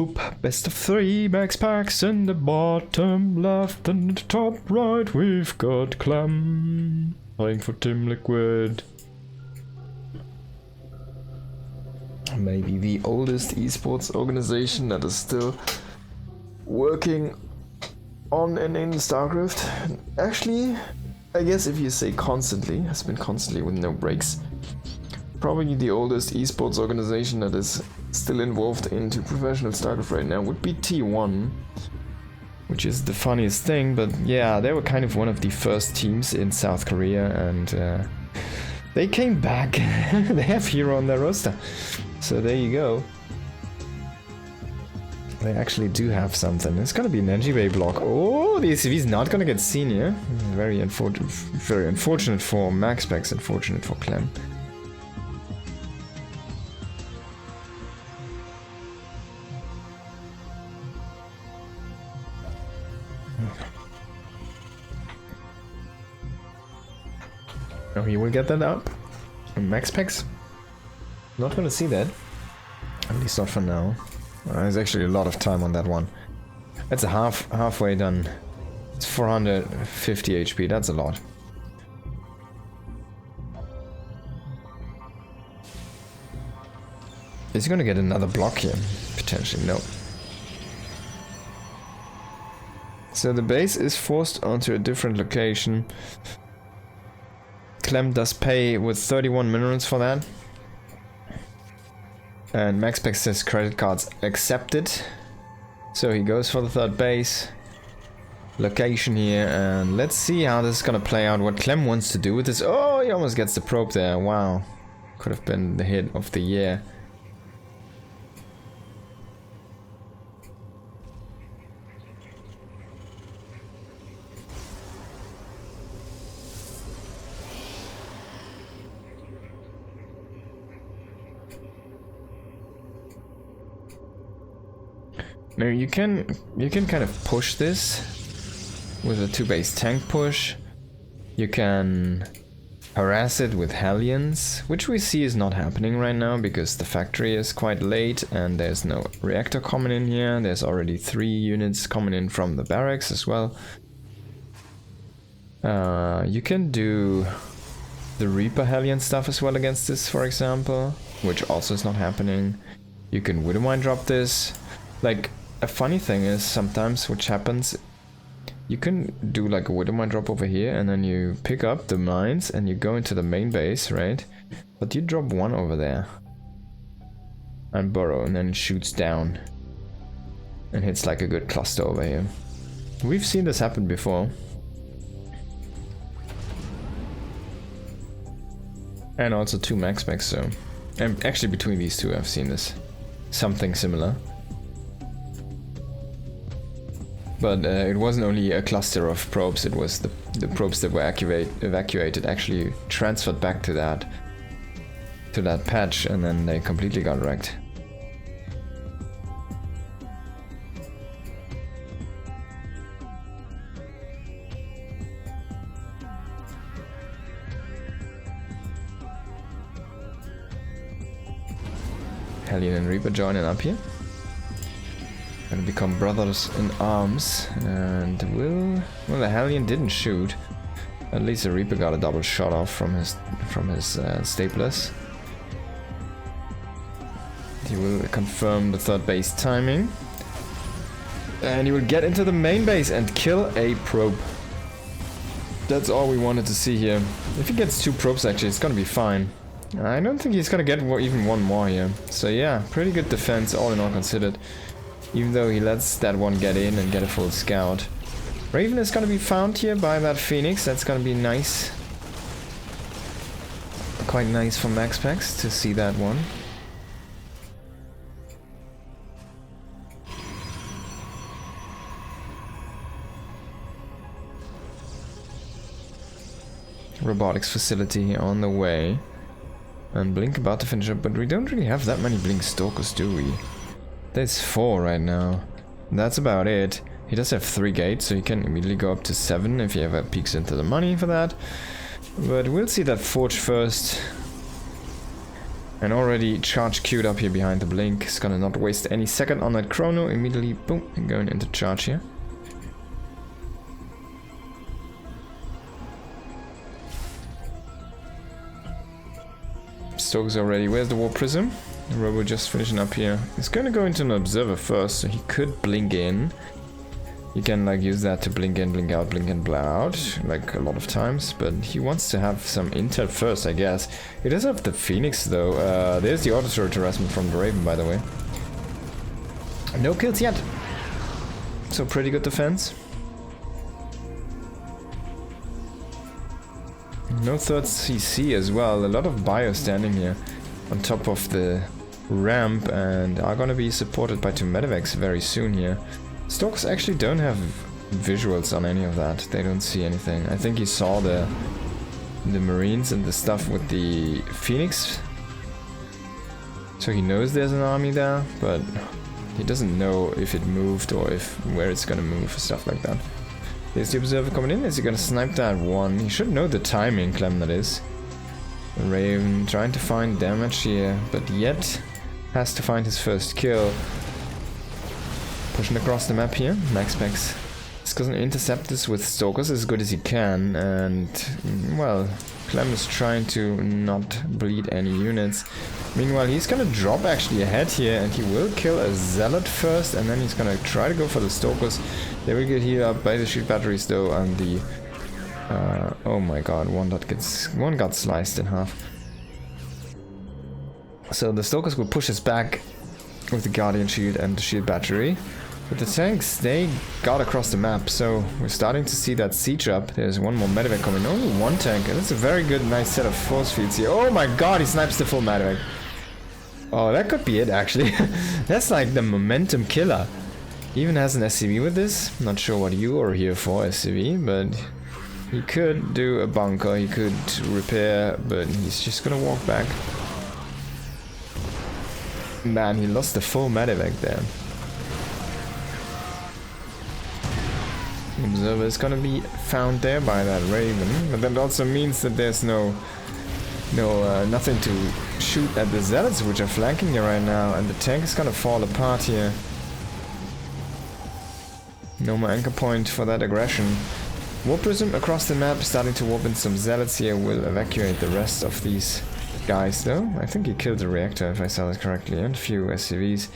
poop. Best of 3, MaxPax in the bottom left, and in the top right we've got Clem playing for Team Liquid. Maybe the oldest esports organization that is still working on and in StarCraft. Actually, I guess if you say constantly, has been constantly with no breaks. Probably the oldest esports organization that is still involved into professional StarCraft right now would be T1. Which is the funniest thing, but yeah, they were kind of one of the first teams in South Korea, and they came back. They have Hero on their roster. So there you go. They actually do have something. It's gonna be an NGBay block. Oh, the ACV is not gonna get seen here. Very unfortunate for MaxPax, unfortunate for Clem. Oh, he will get that up. And MaxPax? Not gonna see that. At least not for now. There's actually a lot of time on that one. That's a halfway done. It's 450 HP, that's a lot. Is he gonna get another block here? Potentially, no. So the base is forced onto a different location. Clem does pay with 31 minerals for that. And MaxPax says credit cards accepted. So he goes for the third base location here, and let's see how this is gonna play out, what Clem wants to do with this. Oh, he almost gets the probe there. Wow. Could have been the hit of the year. Now you can kind of push this with a 2-base tank push. You can harass it with Hellions, which we see is not happening right now because the factory is quite late and there's no reactor coming in here. There's already 3 units coming in from the barracks as well. You can do the Reaper Hellion stuff as well against this, for example, which also is not happening. You can Widowmine drop this. Like, a funny thing is sometimes which happens, you can do like a Widowmine drop over here and then you pick up the mines and you go into the main base, right? But you drop one over there and burrow, and then it shoots down and hits like a good cluster over here. We've seen this happen before. And also 2 MaxPax, so... And actually between these two I've seen this. Something similar. But it wasn't only a cluster of probes, it was the probes that were evacuated actually transferred back to that patch, and then they completely got wrecked. Hellion and Reaper joining up here. Gonna become brothers in arms, and well, the Hellion didn't shoot. At least the Reaper got a double shot off from his staplers. He will confirm the 3rd base timing, and he will get into the main base and kill a probe. That's all we wanted to see here. If he gets 2 probes, actually, it's gonna be fine. I don't think he's gonna get even one more here. So yeah, pretty good defense, all in all considered. Even though he lets that one get in and get a full scout. Raven is gonna be found here by that Phoenix. That's gonna be nice. Quite nice for MaxPax to see that one. Robotics facility on the way. And Blink about to finish up, but we don't really have that many Blink Stalkers, do we? There's 4 right now. That's about it. He does have 3 gates, so he can immediately go up to 7 if he ever peeks into the money for that. But we'll see that Forge first. And already charge queued up here behind the blink. He's gonna not waste any second on that chrono. Immediately, boom, and going into charge here. Stoke's already. Where's the War Prism? The Robo just finishing up here. He's gonna go into an observer first, so he could blink in. You can like use that to blink in, blink out, like a lot of times. But he wants to have some intel first, I guess. He does have the Phoenix though. There's the auto turret harassment from the Raven, by the way. No kills yet. So pretty good defense. No third CC as well. A lot of bio standing here on top of the ramp and are gonna be supported by two medevacs very soon here. Stalkers actually don't have visuals on any of that. They don't see anything. I think he saw the Marines and the stuff with the Phoenix. So he knows there's an army there, but he doesn't know if it moved or where it's gonna move, stuff like that. There's the observer coming in. Is he gonna snipe that one? He should know the timing, Clem, that is. The Raven trying to find damage here, but yet has to find his first kill. Pushing across the map here. MaxPax is going to intercept this with Stalkers as good as he can, and well, Clem is trying to not bleed any units. Meanwhile, he's going to drop actually ahead here, and he will kill a Zealot first, and then he's going to try to go for the Stalkers. They will get healed up by the shield batteries though, and the oh my god, one got sliced in half. So the Stalkers will push us back with the Guardian shield and the shield battery. But the tanks, they got across the map, so we're starting to see that siege up. There's one more medevac coming, only one tank, and that's a very good, nice set of force fields here. Oh my god, he snipes the full medevac. Oh, that could be it actually. That's like the momentum killer. He even has an SCV with this. Not sure what you are here for, SCV, but he could do a bunker, he could repair, but he's just gonna walk back. Man, he lost the full medevac there. Observer is gonna be found there by that Raven, but that also means that there's nothing to shoot at the Zealots, which are flanking you right now, and the tank is gonna fall apart here. No more anchor point for that aggression. War Prism across the map, starting to warp in some Zealots here, will evacuate the rest of these guys though. I think he killed the reactor if I saw that correctly, and a few SCVs.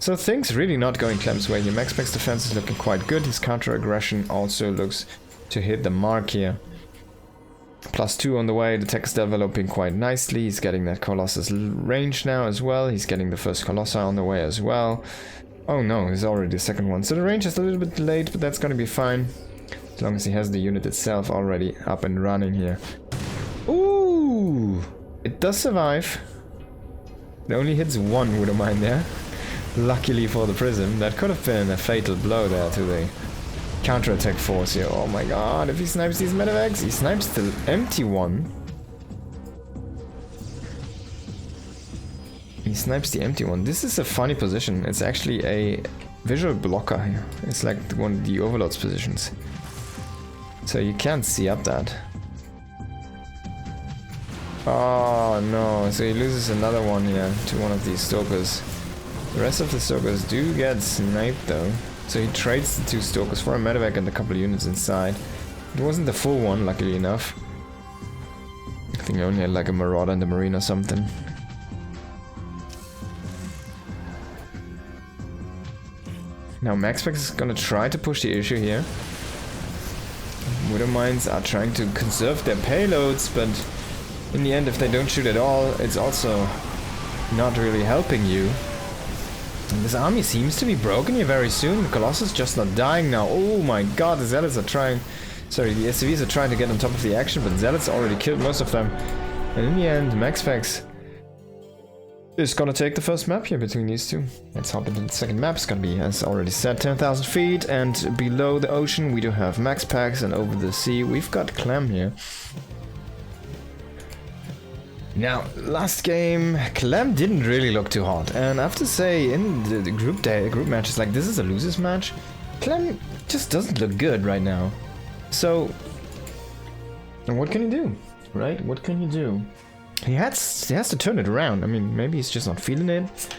So things really not going Clem's way here. MaxPax defense is looking quite good. His counter aggression also looks to hit the mark here. +2 on the way. The tech is developing quite nicely. He's getting that Colossus range now as well. He's getting the first Colossi on the way as well. Oh no, he's already the second one. So the range is a little bit delayed, but that's gonna be fine. As long as he has the unit itself already up and running here. Ooh! It does survive. It only hits one with a mine there. Luckily for the Prism, that could have been a fatal blow there to the counter-attack force here. Oh my god, if he snipes these medevacs, he snipes the empty one. He snipes the empty one. This is a funny position. It's actually a visual blocker here. It's like one of the Overlord's positions. So you can't see up that. Oh no, so he loses another one here to one of these Stalkers. The rest of the Stalkers do get sniped though. So he trades the two Stalkers for a medevac and a couple of units inside. It wasn't the full one, luckily enough. I think he only had like a Marauder and a Marine or something. Now MaxPax is gonna try to push the issue here. Widow Mines are trying to conserve their payloads, but in the end, if they don't shoot at all, it's also not really helping you. And this army seems to be broken here very soon. The Colossus just not dying now. Oh my god, the Zealots are trying... Sorry, the SCVs are trying to get on top of the action, but Zealots already killed most of them. And in the end, MaxPax is gonna take the first map here between these two. Let's hop into the second map. It's gonna be, as already said, 10,000 feet, and below the ocean we do have MaxPax, and over the sea we've got Clem here. Now, last game, Clem didn't really look too hot, and I have to say, in the group matches, like, this is a loser's match, Clem just doesn't look good right now. So, what can you do, right? What can you do? He has to turn it around. I mean, maybe he's just not feeling it.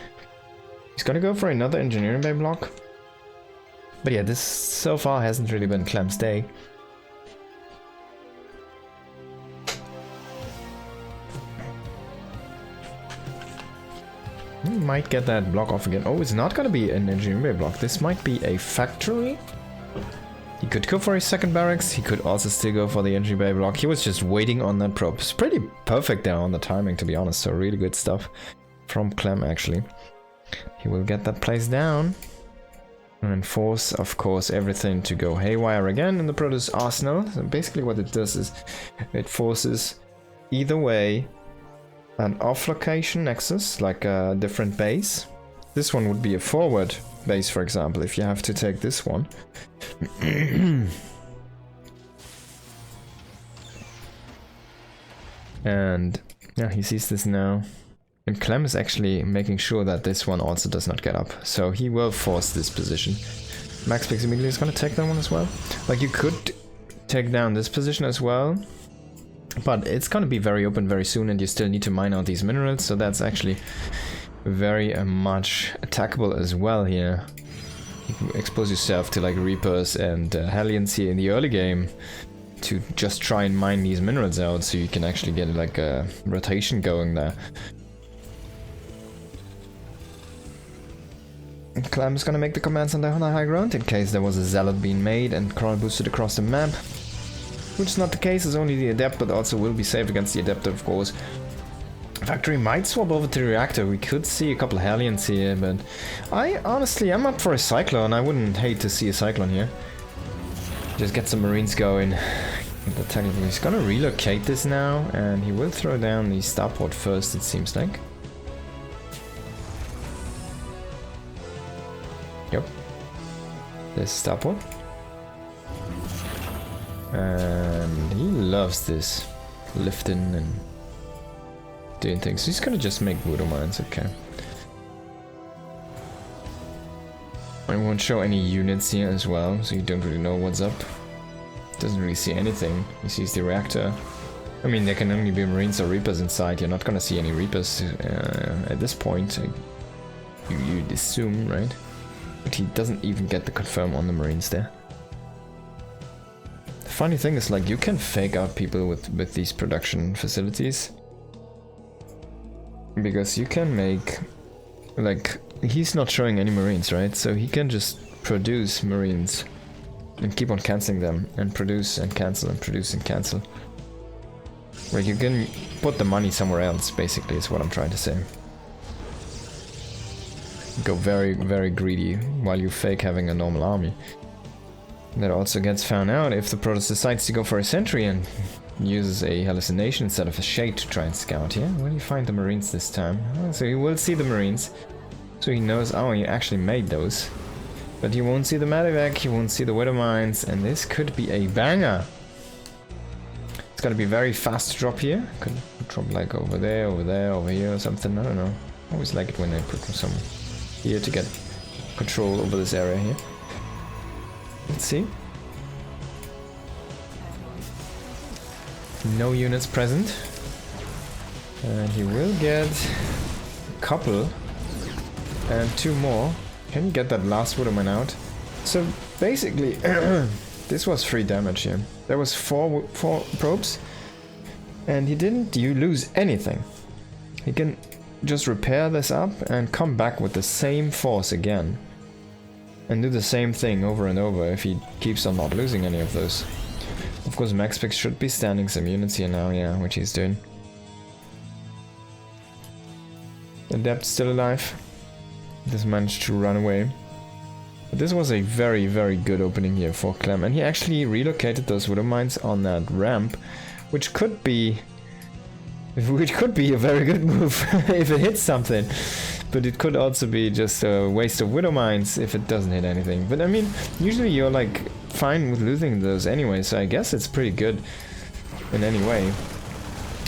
He's gonna go for another engineering bay block. But yeah, this so far hasn't really been Clem's day. He might get that block off again. Oh, it's not gonna be an engineering bay block. This might be a factory. He could go for his second barracks. He could also still go for the engineering bay block. He was just waiting on that probe. It's pretty perfect there on the timing, to be honest. So really good stuff from Clem, actually. He will get that place down. And force, of course, everything to go haywire again in the Protoss arsenal. So basically what it does is it forces either way an off-location nexus, like a different base. This one would be a forward base, for example, if you have to take this one. And yeah, he sees this now. And Clem is actually making sure that this one also does not get up. So he will force this position. MaxPax immediately is going to take that one as well. Like, you could take down this position as well. But it's going to be very open very soon and you still need to mine out these minerals. So that's actually very much attackable as well here. You can expose yourself to like Reapers and Hellions here in the early game to just try and mine these minerals out so you can actually get like a rotation going there. Clem is gonna make the commands on the high ground in case there was a zealot being made and crawl boosted across the map. Which is not the case, it's only the adept, but also will be saved against the adept, of course. Factory might swap over to the reactor. We could see a couple of Hellions here, but I'm up for a Cyclone. I wouldn't hate to see a Cyclone here. Just get some Marines going. He's gonna relocate this now, and he will throw down the starport first, it seems like. Yep. There's starport. And he loves this. Lifting and doing things. He's gonna just make voodoo mines, okay. I won't show any units here as well, so you don't really know what's up. Doesn't really see anything. He sees the reactor. I mean, there can only be Marines or Reapers inside. You're not gonna see any Reapers at this point. You'd assume, right? But he doesn't even get the confirm on the Marines there. The funny thing is, like, you can fake out people with these production facilities. Because you can make, like, he's not showing any Marines, right? So he can just produce Marines and keep on cancelling them and produce and cancel and produce and cancel. Like, you can put the money somewhere else, basically, is what I'm trying to say. Go very, very greedy while you fake having a normal army. That also gets found out if the Protoss decides to go for a sentry and uses a hallucination instead of a shade to try and scout here. Where do you find the Marines this time? Oh, so he will see the Marines. So he knows, oh, he actually made those. But he won't see the Medivac, he won't see the Widow Mines, and this could be a banger. It's gonna be very fast to drop here. Could drop like over there, over here or something, I don't know. I always like it when they put some here to get control over this area here. Let's see. No units present. And he will get a couple. And two more. Can you get that last Wooderman out? So basically, this was 3 damage here. There was four probes. And he didn't lose anything. He can just repair this up and come back with the same force again. And do the same thing over and over if he keeps on not losing any of those. Of course, MaxPax should be standing some units here now, yeah, which he's doing. Adept still alive. Just managed to run away. But this was a very, very good opening here for Clem. And he actually relocated those Widow Mines on that ramp, which could be a very good move if it hits something. But it could also be just a waste of Widow Mines if it doesn't hit anything. But I mean, usually you're like fine with losing those anyway, so I guess it's pretty good in any way.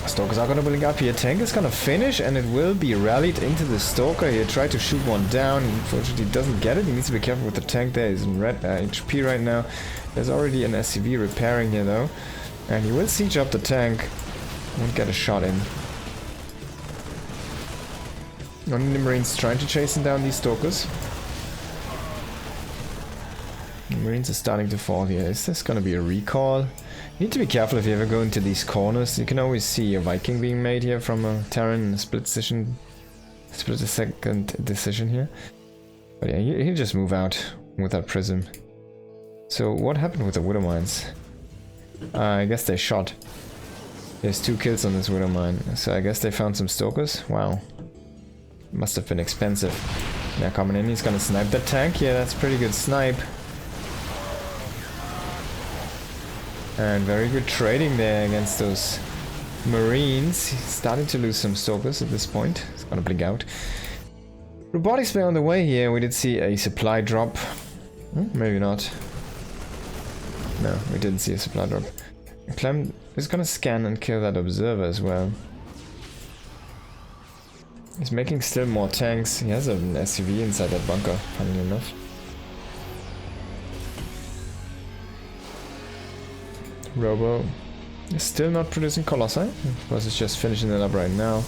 Stalkers are gonna build up here. Tank is gonna finish and it will be rallied into the Stalker. He tried to shoot one down. Unfortunately, doesn't get it. He needs to be careful with the tank there. He's in red HP right now. There's already an SCV repairing here though. And he will siege up the tank. Won't get a shot in. Only the Marines trying to chase down these stalkers. The Marines are starting to fall here. Is this gonna be a recall? You need to be careful if you ever go into these corners. You can always see a Viking being made here from a Terran in a split second decision here. But yeah, he'll just move out with that prism. So what happened with the Widow Mines? I guess they shot. There's 2 kills on this Widow Mine. So I guess they found some stalkers. Wow. Must have been expensive. Now coming in, he's gonna snipe that tank. Yeah, that's pretty good snipe. And very good trading there against those Marines. He's starting to lose some stalkers at this point. He's gonna blink out. Robotics were on the way here. We did see a supply drop. Maybe not. No, we didn't see a supply drop. Clem is gonna scan and kill that observer as well. He's making still more tanks. He has an SUV inside that bunker, funny enough. Robo is still not producing Colossi. Of course, it's just finishing it up right now.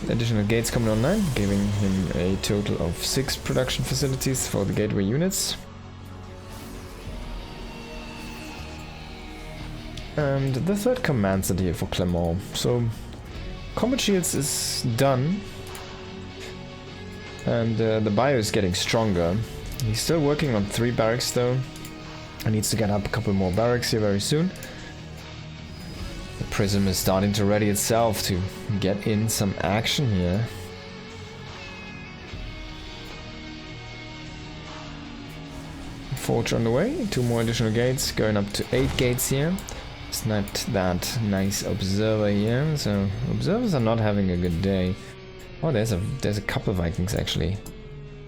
Additional gates coming online, giving him a total of 6 production facilities for the gateway units. And the 3rd command center here for Clement. So, combat shields is done. And the bio is getting stronger. He's still working on 3 barracks though. He needs to get up a couple more barracks here very soon. The prism is starting to ready itself to get in some action here. Forge on the way, 2 more additional gates, going up to 8 gates here. Sniped that nice observer here, so observers are not having a good day. Oh, there's a couple of Vikings actually.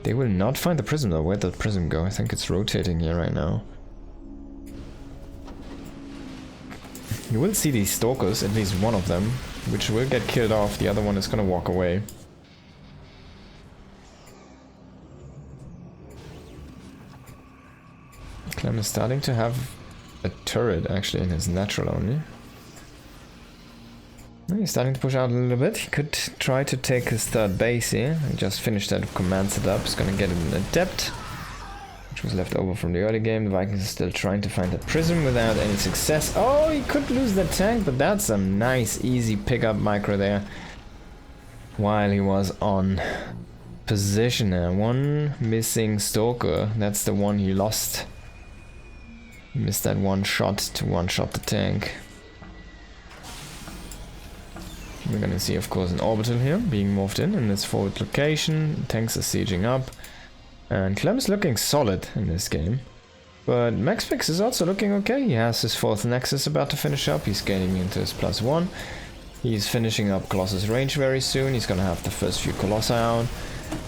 They will not find the prism though. Where'd the prism go? I think it's rotating here right now. You will see these stalkers, at least one of them, which will get killed off. The other one is gonna walk away. Clem is starting to have a turret actually in his natural only. He's starting to push out a little bit. He could try to take his 3rd base here. He just finished that command setup. He's gonna get it in adept, which was left over from the early game. The Vikings are still trying to find that prism without any success. Oh, he could lose that tank, but that's a nice, easy pickup micro there. While he was on position there. 1 missing stalker. That's the one he lost. He missed that 1 shot to 1-shot the tank. We're gonna see, of course, an orbital here being morphed in this forward location. Tanks are sieging up. And Clem is looking solid in this game. But MaxPax is also looking okay. He has his 4th Nexus about to finish up. He's gaining into his +1. He's finishing up Colossus range very soon. He's gonna have the first few Colossi out.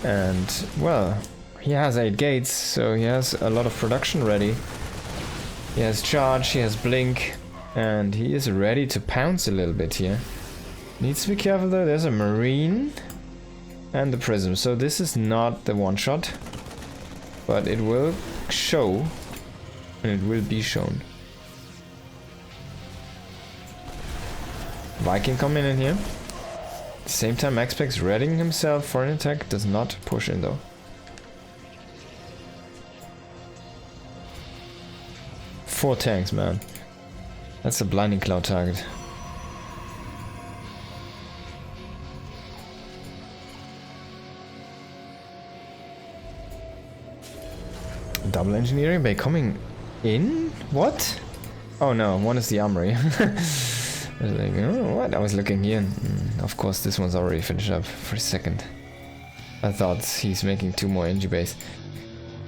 And, well, he has 8 gates, so he has a lot of production ready. He has charge, he has blink, and he is ready to pounce a little bit here. Needs to be careful though, there's a Marine and the prism, so this is not the 1-shot, but it will show, and it will be shown. Viking coming in here. At the same time, MaxPax readying himself for an attack, does not push in though. 4 tanks, man. That's a blinding cloud target. Double engineering bay coming in? What? Oh no, one is the armory. I was like, oh, what? I was looking here. Of course, this one's already finished up for a second. I thought he's making 2 more NG bays.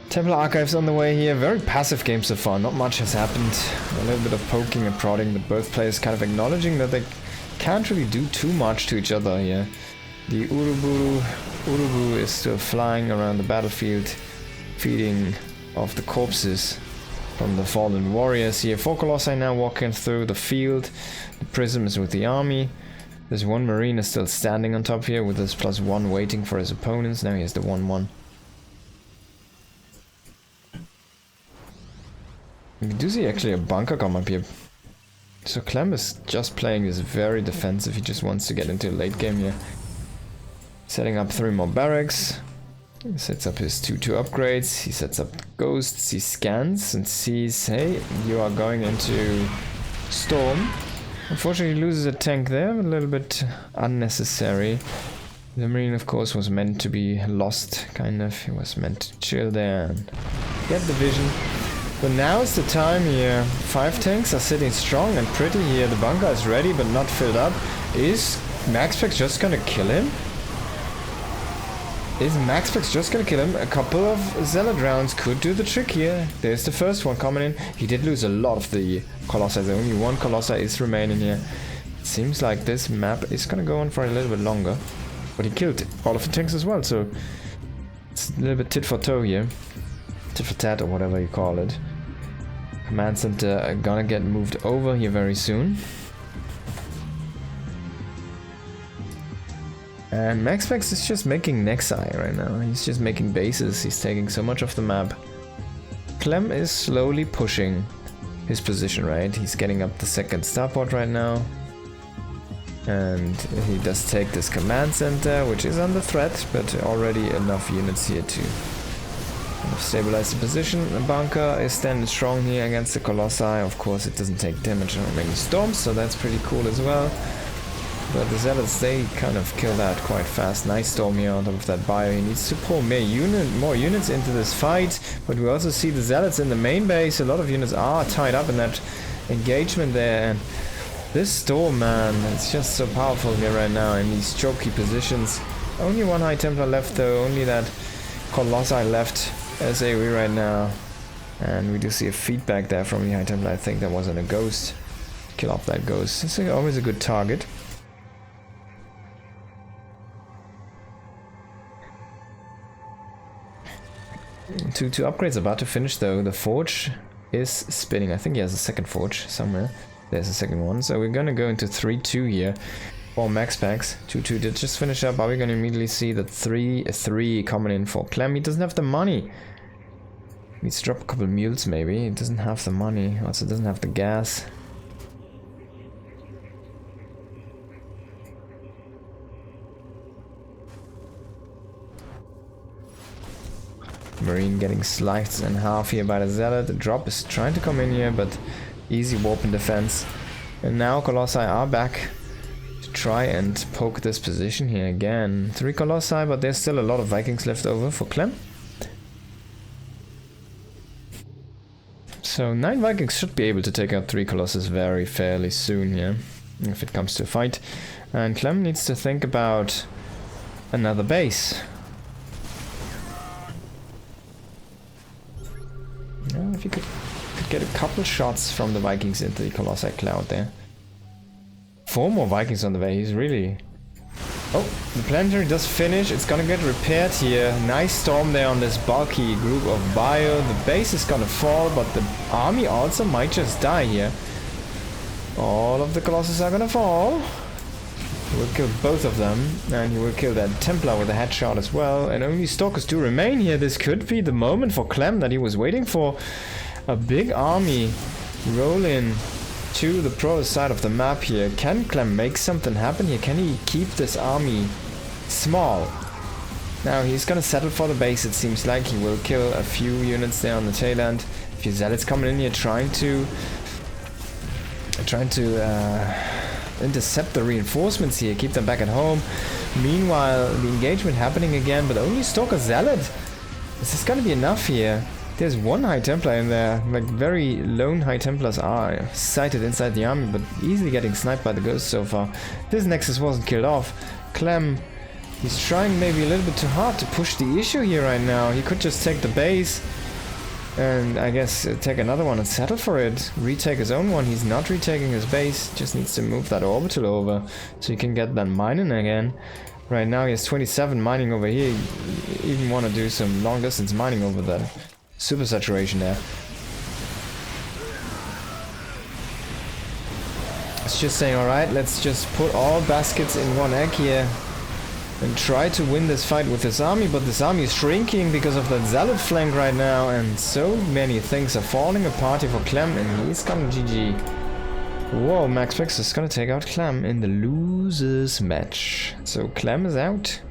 Templar Archives on the way here. Very passive game so far. Not much has happened. A little bit of poking and prodding, but both players kind of acknowledging that they can't really do too much to each other here. The Urubu is still flying around the battlefield, feeding off the corpses from the fallen warriors here. 4 Colossi now walking through the field. The prism is with the army. There's 1 Marine is still standing on top here with his +1 waiting for his opponents. Now he has the 1-1. We do see actually a bunker come up here. So Clem is just playing this very defensive. He just wants to get into a late game here. Setting up 3 more barracks. He sets up his 2-2 upgrades. He sets up ghosts. He scans and sees, hey, you are going into storm. Unfortunately, he loses a tank there, a little bit unnecessary. The marine, of course, was meant to be lost, kind of. He was meant to chill there and get the vision. But now is the time here. 5 tanks are sitting strong and pretty here. The bunker is ready but not filled up. Is MaxPax just gonna kill him? Is MaxPax just gonna kill him? A couple of Zealot rounds could do the trick here. There's the first one coming in. He did lose a lot of the Colossi. Only 1 Colossi is remaining here. It seems like this map is gonna go on for a little bit longer. But he killed all of the tanks as well, so it's a little bit tit for toe here. Tit for tat or whatever you call it. Command center gonna get moved over here very soon. And MaxPax is just making Nexi right now. He's just making bases. He's taking so much of the map. Clem is slowly pushing his position, right? He's getting up the 2nd starport right now. And he does take this command center, which is under threat, but already enough units here to kind of stabilize the position. The bunker is standing strong here against the Colossi. Of course, it doesn't take damage on many storms, so that's pretty cool as well. But the Zealots, they kind of kill that quite fast. Nice storm here on top of that bio. He needs to pull more units into this fight. But we also see the Zealots in the main base. A lot of units are tied up in that engagement there. And this storm, man, it's just so powerful here right now in these choky positions. Only 1 High Templar left though. Only that Colossi left as AoE right now. And we do see a feedback there from the High Templar. I think that wasn't a ghost. Kill off that ghost. It's always a good target. Two upgrades about to finish though. The forge is spinning. I think he has a 2nd forge somewhere. There's a 2nd one. So we're gonna go into 3-2 here for MaxPax. 2-2 did just finish up. Are we gonna immediately see the 3-3 coming in for Clem? He doesn't have the money. He needs to drop a couple mules maybe. He doesn't have the money. Also doesn't have the gas. Marine getting sliced in half here by the Zealot. The drop is trying to come in here, but easy warp and defense. And now Colossi are back to try and poke this position here again. 3 Colossi, but there's still a lot of Vikings left over for Clem. So 9 Vikings should be able to take out 3 Colossus very fairly soon here, if it comes to a fight. And Clem needs to think about another base. If you could get a couple shots from the Vikings into the Colossi cloud there. 4 more Vikings on the way. He's really... Oh, the planetary does finish. It's gonna get repaired here. Nice storm there on this bulky group of bio. The base is gonna fall, but the army also might just die here. All of the Colossus are gonna fall. He will kill both of them, and he will kill that Templar with a headshot as well. And only Stalkers do remain here. This could be the moment for Clem that he was waiting for. A big army roll in to the pro side of the map here. Can Clem make something happen here? Can he keep this army small? Now he's gonna settle for the base, it seems like. He will kill a few units there on the tail end. A few Zealots coming in here trying to intercept the reinforcements here, keep them back at home. Meanwhile, the engagement happening again, but only Stalker Zealot. Is this gonna be enough here? There's 1 High Templar in there. Like, very lone High Templars are sighted inside the army, but easily getting sniped by the ghosts so far. This Nexus wasn't killed off. Clem, he's trying maybe a little bit too hard to push the issue here right now. He could just take the base and I guess take another one and settle for it. Retake his own one. He's not retaking his base. Just needs to move that orbital over so he can get that mining again. Right now he has 27 mining over here. You even want to do some long distance mining over that. Super saturation there. It's just saying, alright, let's just put all baskets in one egg here and try to win this fight with this army, but this army is shrinking because of that Zealot flank right now, and so many things are falling apart here for Clem, and he's gonna GG. Whoa, MaxPax is gonna take out Clem in the losers match. So Clem is out.